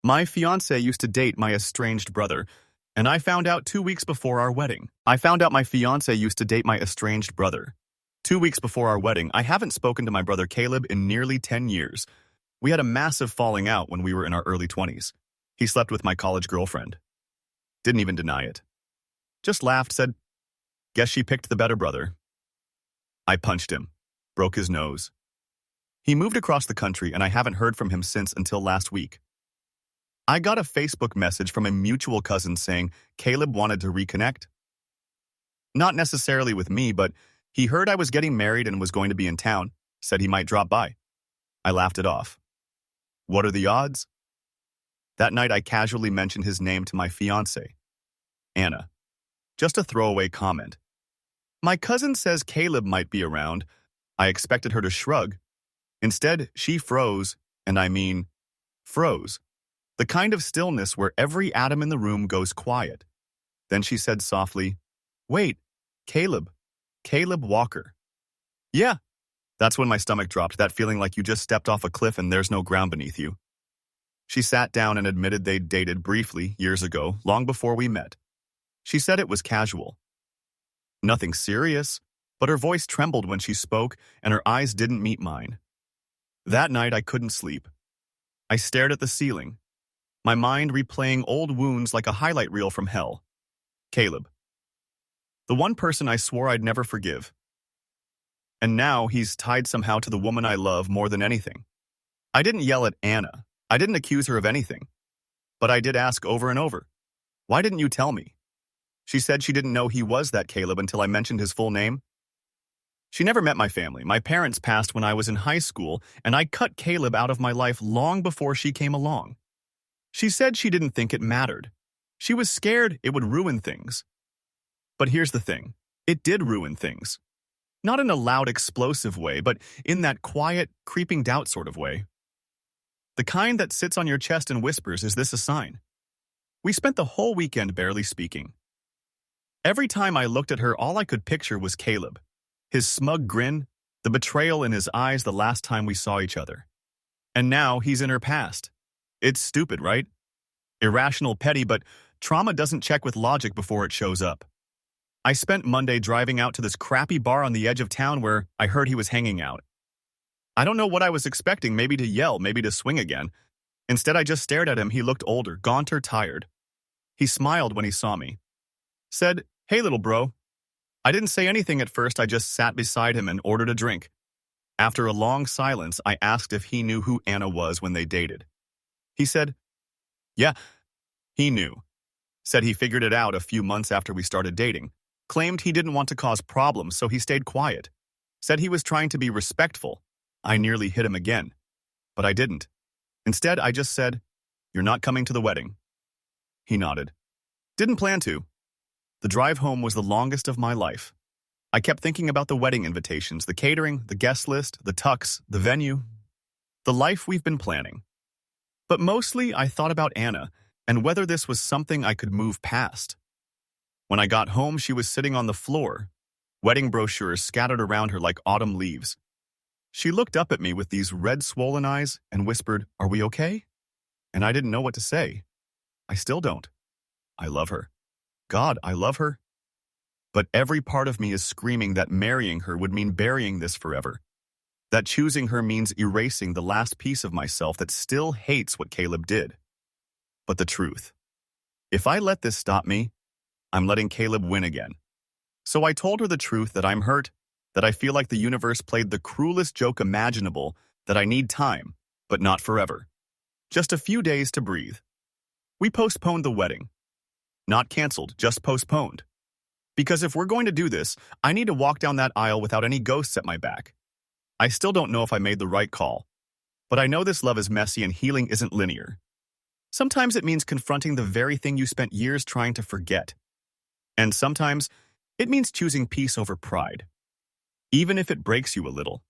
My fiancée used to date my estranged brother, and I found out 2 weeks before our wedding. I found out my fiancée used to date my estranged brother. 2 weeks before our wedding, I haven't spoken to my brother Caleb in nearly 10 years. We had a massive falling out when we were in our early 20s. He slept with my college girlfriend. Didn't even deny it. Just laughed, said, "Guess she picked the better brother." I punched him, broke his nose. He moved across the country, and I haven't heard from him since until last week. I got a Facebook message from a mutual cousin saying Caleb wanted to reconnect. Not necessarily with me, but he heard I was getting married and was going to be in town, said he might drop by. I laughed it off. What are the odds? That night I casually mentioned his name to my fiancée, Anna. Just a throwaway comment. My cousin says Caleb might be around. I expected her to shrug. Instead, she froze, and I mean, froze. The kind of stillness where every atom in the room goes quiet. Then she said softly, "Wait, Caleb Walker." Yeah, that's when my stomach dropped, that feeling like you just stepped off a cliff and there's no ground beneath you. She sat down and admitted they'd dated briefly years ago, long before we met. She said it was casual. Nothing serious, but her voice trembled when she spoke and her eyes didn't meet mine. That night I couldn't sleep. I stared at the ceiling, my mind replaying old wounds like a highlight reel from hell. Caleb. The one person I swore I'd never forgive. And now he's tied somehow to the woman I love more than anything. I didn't yell at Anna. I didn't accuse her of anything. But I did ask over and over, "Why didn't you tell me?" She said she didn't know he was that Caleb until I mentioned his full name. She never met my family. My parents passed when I was in high school, and I cut Caleb out of my life long before she came along. She said she didn't think it mattered. She was scared it would ruin things. But here's the thing. It did ruin things. Not in a loud, explosive way, but in that quiet, creeping doubt sort of way. The kind that sits on your chest and whispers, "Is this a sign?" We spent the whole weekend barely speaking. Every time I looked at her, all I could picture was Caleb. His smug grin, the betrayal in his eyes the last time we saw each other. And now he's in her past. It's stupid, right? Irrational, petty, but trauma doesn't check with logic before it shows up. I spent Monday driving out to this crappy bar on the edge of town where I heard he was hanging out. I don't know what I was expecting, maybe to yell, maybe to swing again. Instead, I just stared at him. He looked older, gaunter, tired. He smiled when he saw me. Said, "Hey, little bro." I didn't say anything at first. I just sat beside him and ordered a drink. After a long silence, I asked if he knew who Anna was when they dated. He said, yeah, he knew. Said he figured it out a few months after we started dating. Claimed he didn't want to cause problems, so he stayed quiet. Said he was trying to be respectful. I nearly hit him again, but I didn't. Instead, I just said, "You're not coming to the wedding." He nodded. Didn't plan to. The drive home was the longest of my life. I kept thinking about the wedding invitations, the catering, the guest list, the tux, the venue, the life we've been planning. But mostly, I thought about Anna and whether this was something I could move past. When I got home, she was sitting on the floor, wedding brochures scattered around her like autumn leaves. She looked up at me with these red swollen eyes and whispered, "Are we okay?" And I didn't know what to say. I still don't. I love her. God, I love her. But every part of me is screaming that marrying her would mean burying this forever. That choosing her means erasing the last piece of myself that still hates what Caleb did. But the truth. If I let this stop me, I'm letting Caleb win again. So I told her the truth, that I'm hurt, that I feel like the universe played the cruelest joke imaginable, that I need time, but not forever. Just a few days to breathe. We postponed the wedding. Not canceled, just postponed. Because if we're going to do this, I need to walk down that aisle without any ghosts at my back. I still don't know if I made the right call, but I know this love is messy and healing isn't linear. Sometimes it means confronting the very thing you spent years trying to forget. And sometimes it means choosing peace over pride, even if it breaks you a little.